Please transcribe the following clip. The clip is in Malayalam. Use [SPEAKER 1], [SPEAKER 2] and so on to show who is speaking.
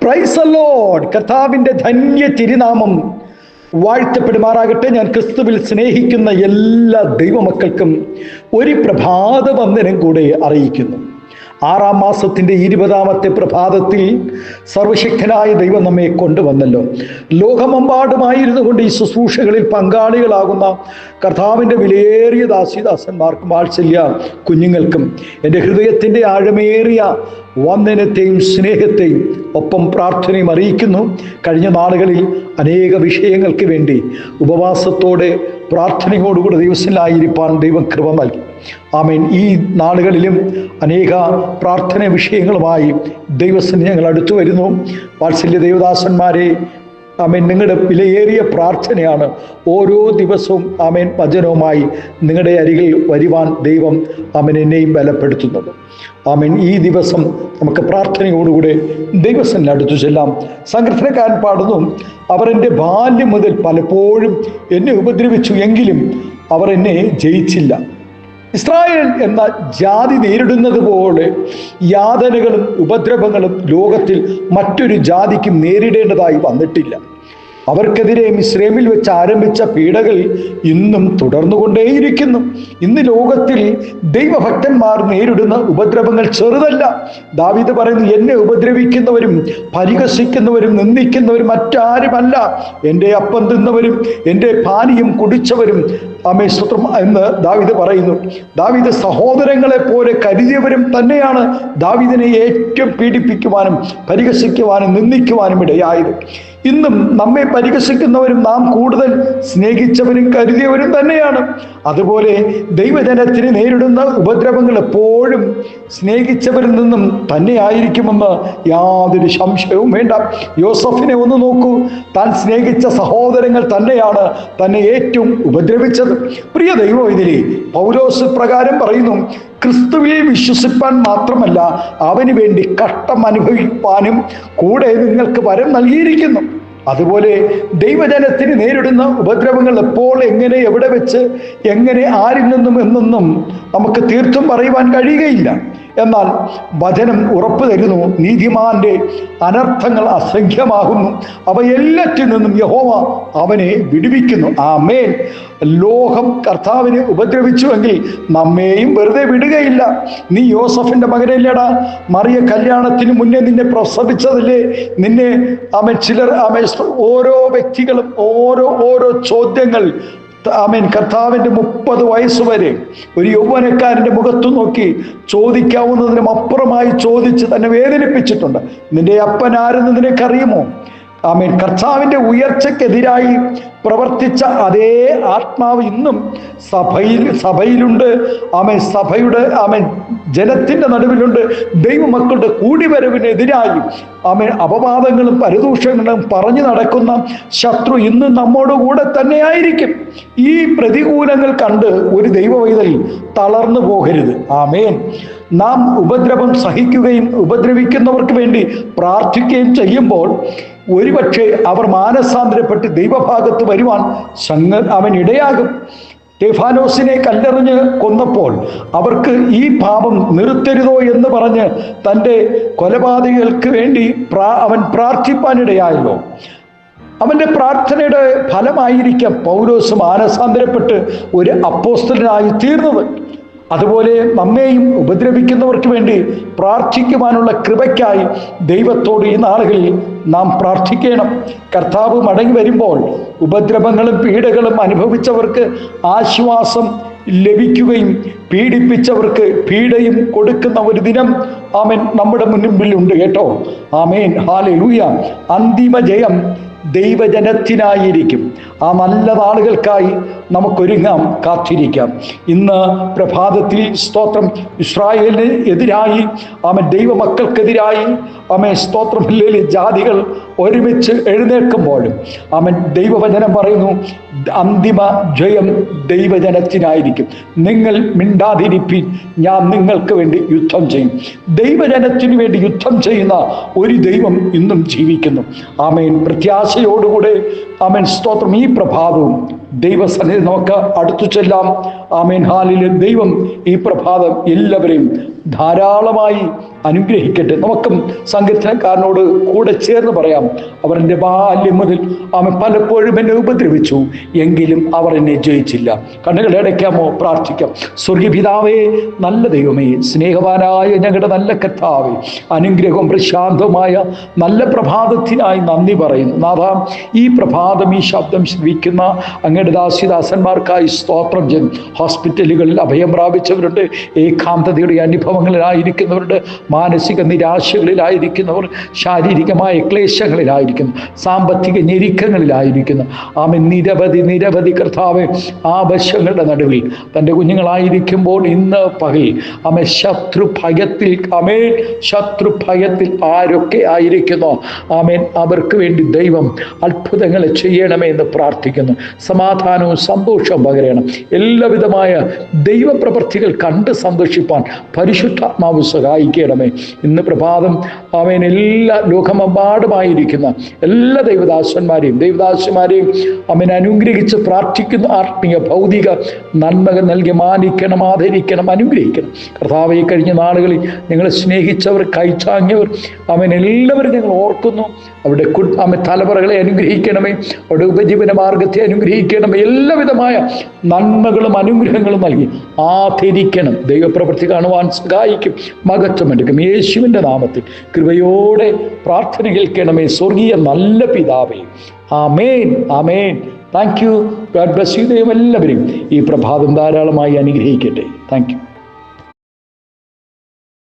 [SPEAKER 1] Praise the Lord. കർത്താവിൻ്റെ ധന്യ തിരുനാമം വാഴ്ത്തപ്പെടുമാറാകട്ടെ. ഞാൻ ക്രിസ്തുവിൽ സ്നേഹിക്കുന്ന എല്ലാ ദൈവമക്കൾക്കും ഒരു പ്രഭാത വന്ദനം കൂടെ അറിയിക്കുന്നു. 6-ാം മാസത്തിൻ്റെ 20-ാമത്തെ പ്രഭാതത്തിൽ സർവശക്തനായ ദൈവം നമ്മെ കൊണ്ടുവന്നല്ലോ. ലോകമെമ്പാടുമായിരുന്നു കൊണ്ട് ഈ ശുശ്രൂഷകളിൽ പങ്കാളികളാകുന്ന കർത്താവിൻ്റെ വിലയേറിയ ദാസിദാസന്മാർക്കും വാത്സല്യ കുഞ്ഞുങ്ങൾക്കും എൻ്റെ ഹൃദയത്തിൻ്റെ ആഴമേറിയ വന്ദനത്തെയും സ്നേഹത്തെയും ഒപ്പം പ്രാർത്ഥനയും അറിയിക്കുന്നു. കഴിഞ്ഞ നാളുകളിൽ അനേക വിഷയങ്ങൾക്ക് വേണ്ടി ഉപവാസത്തോടെ പ്രാർത്ഥനയോടുകൂടി ദിവസത്തിലായിരിക്കാൻ ദൈവം കൃപ നൽകി. ആമേൻ. ഈ നാളുകളിലും അനേക പ്രാർത്ഥന വിഷയങ്ങളുമായി ദൈവസന്നിധി ഞങ്ങൾ അടുത്തു വരുന്നു. വാത്സല്യ ദേവദാസന്മാരെ, ആമേൻ, നിങ്ങളുടെ വിലയേറിയ പ്രാർത്ഥനയാണ് ഓരോ ദിവസവും ആമേൻ വചനവുമായി നിങ്ങളുടെ അരികിൽ വരുവാൻ ദൈവം ആമേൻ എന്നെയും ബലപ്പെടുത്തുന്നത്. ആമേൻ. ഈ ദിവസം നമുക്ക് പ്രാർത്ഥനയോടുകൂടെ ദൈവസന്നിധിയിൽ അടുത്തു ചെല്ലാം. സങ്കീർത്തനക്കാരൻ പാടുന്നു, അവർ എൻ്റെ ബാല്യം മുതൽ പലപ്പോഴും എന്നെ ഉപദ്രവിച്ചു, എങ്കിലും അവർ എന്നെ ജയിച്ചില്ല. ഇസ്രായേൽ എന്ന ജാതി നേരിടുന്നത് പോലെ യാതനകളും ഉപദ്രവങ്ങളും ലോകത്തിൽ മറ്റൊരു ജാതിക്കും നേരിടേണ്ടതായി വന്നിട്ടില്ല. അവർക്കെതിരെ മിസ്രൈമിൽ വെച്ച് ആരംഭിച്ച പീഡകൾ ഇന്നും തുടർന്നുകൊണ്ടേയിരിക്കുന്നു. ഇന്ന് ലോകത്തിൽ ദൈവഭക്തന്മാർ നേരിടുന്ന ഉപദ്രവങ്ങൾ ചെറുതല്ല. ദാവീദ് പറയുന്നു, എന്നെ ഉപദ്രവിക്കുന്നവരും പരിഹസിക്കുന്നവരും നിന്ദിക്കുന്നവരും മറ്റാരുമല്ല, എൻ്റെ അപ്പം തിന്നവരും എൻ്റെ പാനീയം കുടിച്ചവരും ആമേൻ സ്തോത്രം എന്ന് ദാവീദ് പറയുന്നു. ദാവീദ് സഹോദരങ്ങളെ പോലെ കരുതിയവരും തന്നെയാണ് ദാവീദിനെ ഏറ്റവും പീഡിപ്പിക്കുവാനും പരിഹസിക്കുവാനും നിന്ദിക്കുവാനും ഇടയായത്. ഇന്നും നമ്മെ പരിഹസിക്കുന്നവരും നാം കൂടുതൽ സ്നേഹിച്ചവരും കരുതിയവരും തന്നെയാണ്. അതുപോലെ ദൈവജനത്തിന് നേരിടുന്ന ഉപദ്രവങ്ങൾ എപ്പോഴും സ്നേഹിച്ചവരിൽ നിന്നും തന്നെ ആയിരിക്കുമെന്ന് യാതൊരു സംശയവും വേണ്ട. യോസഫിനെ ഒന്ന് നോക്കൂ. താൻ സ്നേഹിച്ച സഹോദരങ്ങൾ തന്നെയാണ് തന്നെ ഏറ്റവും ഉപദ്രവിച്ചത്. പ്രിയ ദൈവവൈതലേ, പൗലോസ് പ്രകാരം പറയുന്നു, ക്രിസ്തുവിൽ വിശ്വസിപ്പാൻ മാത്രമല്ല അവന് വേണ്ടി കഷ്ടം അനുഭവിപ്പാനും കൂടെ നിങ്ങൾക്ക് വരം നൽകിയിരിക്കുന്നു. അതുപോലെ ദൈവജനത്തിന് നേരിടുന്ന ഉപദ്രവങ്ങൾ എപ്പോൾ, എങ്ങനെ, എവിടെ വെച്ച്, എങ്ങനെ, ആരിൽ നിന്നും എന്നൊന്നും നമുക്ക് തീർത്തും പറയുവാൻ കഴിയുകയില്ല. എന്നാൽ വചനം ഉറപ്പു തരുന്നു, നീതിമാന്റെ അനർത്ഥങ്ങൾ അസംഖ്യമാകുന്നു, അവ എല്ലാറ്റിൽ നിന്നും യഹോവ അവനെ വിടുവിക്കുന്നു. ആമേൻ. ലോകം കർത്താവിനെ ഉപദ്രവിച്ചുവെങ്കിൽ നമ്മെയും വെറുതെ വിടുകയില്ല. നീ യോസഫിന്റെ മകനല്ലേടാ, മറിയ കല്യാണത്തിന് മുന്നേ നിന്നെ പ്രസവിച്ചതല്ലേ, നിന്നെ ആമേൻ ചിലർ ആമേൻ ഓരോ വ്യക്തികളും ഓരോ ചോദ്യങ്ങൾ ആമേൻ കർത്താവിൻ്റെ 30 വയസ്സ് വരെ ഒരു യൗവനക്കാരൻ്റെ മുഖത്തു നോക്കി ചോദിക്കാവുന്നതിനും അപ്പുറമായി ചോദിച്ച് തന്നെ വേദനിപ്പിച്ചിട്ടുണ്ട്. നിന്റെ അപ്പൻ ആരെന്ന് നിനക്കറിയുമോ? ആമേൻ. കർത്താവിൻ്റെ ഉയർച്ചയ്ക്കെതിരായി പ്രവർത്തിച്ച അതേ ആത്മാവ് ഇന്നും സഭയിലുണ്ട്. ആമേൻ. സഭയുടെ ആമേൻ ജനത്തിൻ്റെ നടുവിലുണ്ട്. ദൈവമക്കളുടെ കൂടിവരവിനെതിരായി ആമേൻ അപവാദങ്ങളും പരദൂഷണങ്ങളും പറഞ്ഞു നടക്കുന്ന ശത്രു ഇന്ന് നമ്മോടുകൂടെ തന്നെയായിരിക്കും. ഈ പ്രതികൂലങ്ങൾ കണ്ട് ഒരു ദൈവവൈതൽ തളർന്നു പോകരുത്. ആമേൻ. നാം ഉപദ്രവം സഹിക്കുകയും ഉപദ്രവിക്കുന്നവർക്ക് വേണ്ടി പ്രാർത്ഥിക്കുകയും ചെയ്യുമ്പോൾ ഒരുപക്ഷെ അവർ മാനസാന്തരപ്പെട്ട് ദൈവഭാഗത്ത് വരുവാൻ അവൻ ഇടയാകും. സ്തെഫാനോസിനെ കല്ലെറിഞ്ഞ് കൊന്നപ്പോൾ അവർക്ക് ഈ പാപം നിർത്തരുതോ എന്ന് പറഞ്ഞ് തൻ്റെ കൊലപാതകൾക്ക് വേണ്ടി അവൻ പ്രാർത്ഥിപ്പാനിടയായല്ലോ. അവൻ്റെ പ്രാർത്ഥനയുടെ ഫലമായിരിക്കാം പൗലോസ് മാനസാന്തരപ്പെട്ട് ഒരു അപ്പോസ്തലനായി തീർന്നത്. അതുപോലെ നമ്മെയും ഉപദ്രവിക്കുന്നവർക്ക് വേണ്ടി പ്രാർത്ഥിക്കുവാനുള്ള കൃപയ്ക്കായി ദൈവത്തോട് ഈ നാളുകളിൽ നാം പ്രാർത്ഥിക്കണം. കർത്താവ് മടങ്ങി വരുമ്പോൾ ഉപദ്രവങ്ങളും പീഡകളും അനുഭവിച്ചവർക്ക് ആശ്വാസം ലഭിക്കുകയും പീഡിപ്പിച്ചവർക്ക് പീഡയും കൊടുക്കുന്ന ഒരു ദിനം ആമേൻ നമ്മുടെ മുൻപിലുണ്ട് കേട്ടോ. ആമേൻ. ഹല്ലേലൂയ. അന്തിമ ജയം ദൈവജനത്തിനായിരിക്കും. ആ നല്ല നാളുകൾക്കായി നമുക്കൊരുങ്ങാം, കാത്തിരിക്കാം. ഇന്ന് പ്രഭാതത്തിൽ സ്തോത്രം ഇസ്രായേലിന് എതിരായി ആമേൻ ദൈവമക്കൾക്കെതിരായി ആമേൻ സ്തോത്രം ജാതികൾ ഒരുമിച്ച് എഴുന്നേൽക്കുമ്പോഴും ആമേൻ ദൈവവചനം പറയുന്നു, അന്തിമ ജയം ദൈവജനത്തിനായിരിക്കും. നിങ്ങൾ മിണ്ടാതിരിപ്പിൻ, ഞാൻ നിങ്ങൾക്ക് വേണ്ടി യുദ്ധം ചെയ്യും. ദൈവജനത്തിന് വേണ്ടി യുദ്ധം ചെയ്യുന്ന ഒരു ദൈവം ഇന്നും ജീവിക്കുന്നു. ആമേൻ. പ്രത്യാശയോടുകൂടെ ആമേൻ സ്തോത്രം ഈ പ്രഭാതവും ദൈവസന്നിധി നമുക്ക് അടുത്തു ചെല്ലാം. ആമേൻ. ഹാലിലെ ദൈവം ഈ പ്രഭാതം എല്ലാവരെയും ധാരാളമായി അനുഗ്രഹിക്കട്ടെ. നമുക്കും സങ്കീർത്തനക്കാരനോട് കൂടെ ചേർന്ന് പറയാം, അവർ എൻ്റെ ബാല്യം മുതൽ അവൻ പലപ്പോഴും എന്നെ ഉപദ്രവിച്ചു, എങ്കിലും അവർ എന്നെ ജയിച്ചില്ല. കണ്ണുകൾ അടയ്ക്കാമോ? പ്രാർത്ഥിക്കാം. സ്വർഗീയ പിതാവേ, നല്ല ദൈവമേ, സ്നേഹവാനായ ഞങ്ങളുടെ നല്ല കർത്താവേ, അനുഗ്രഹവും പ്രശാന്തവുമായ നല്ല പ്രഭാതത്തിനായി നന്ദി പറയുന്നു. നാഥ, ഈ പ്രഭാതം ഈ ശബ്ദം ശ്രവിക്കുന്ന അങ്ങയുടെ ദാസിദാസന്മാർക്കായി സ്തോത്രം ചെയ്യുന്നു. ഹോസ്പിറ്റലുകളിൽ അഭയം പ്രാപിച്ചവരുണ്ട്, ഏകാന്തതയുടെ അനുഭവങ്ങളിലായിരിക്കുന്നവരുണ്ട്, മാനസിക നിരാശകളിലായിരിക്കുന്നവർ, ശാരീരികമായ ക്ലേശങ്ങളിലായിരിക്കുന്നു, സാമ്പത്തിക ഞെരുക്കങ്ങളിലായിരിക്കുന്നു. ആമേൻ. നിരവധി കർത്താവേ, ആവശ്യങ്ങളുടെ നടുവിൽ തൻ്റെ കുഞ്ഞുങ്ങളായിരിക്കുമ്പോൾ ഇന്ന് പകൽ ശത്രു ഭയത്തിൽ ആരൊക്കെ ആയിരിക്കുന്നോ ആമേൻ, അവർക്ക് വേണ്ടി ദൈവം അത്ഭുതങ്ങളെ ചെയ്യണമേ എന്ന് പ്രാർത്ഥിക്കുന്നു. സമാധാനവും സന്തോഷവും പകരണം. എല്ലാവിധമായ ദൈവപ്രവൃത്തികൾ കണ്ട് സന്തോഷിപ്പാൻ പരിശുദ്ധാത്മാവ് സഹായിക്കണമേ. ഇന്ന് പ്രഭാതം ആമേൻ, എല്ലാ ലോകമെമ്പാടുമായിരിക്കുന്ന എല്ലാ ദൈവദാസന്മാരെയും ആമേൻ അനുഗ്രഹിച്ച് പ്രാർത്ഥിക്കുന്ന. ആത്മീയ ഭൗതിക നന്മകൾ നൽകി മാനിക്കണം, ആദരിക്കണം, അനുഗ്രഹിക്കണം. കർത്താവേ, കഴിഞ്ഞ നാളുകളിൽ ഞങ്ങളെ സ്നേഹിച്ചവർ, കൈച്ചാങ്ങിയവർ ആമേൻ എല്ലാവരും ഞങ്ങൾ ഓർക്കുന്നു. അവിടെ തലമുറകളെ അനുഗ്രഹിക്കണമേ, അവിടെ ഉപജീവന മാർഗത്തെ അനുഗ്രഹിക്കണമേ. എല്ലാവിധമായ നന്മകളും അനുഗ്രഹങ്ങളും നൽകി ആദരിക്കണം. ദൈവപ്രവൃത്തി കാണുവാൻ സഹായിക്കും, മഹത്വമെടുക്കും. യേശുവിൻ്റെ നാമത്തിൽ കൃപയോടെ പ്രാർത്ഥന കേൾക്കണമേ, സ്വർഗീയ നല്ല പിതാവേ. Amen, amen. Thank you. God bless you. ദൈവം എല്ലാവരെയും ഈ പ്രഭാതം ധാരാളമായി അനുഗ്രഹിക്കട്ടെ. Thank U.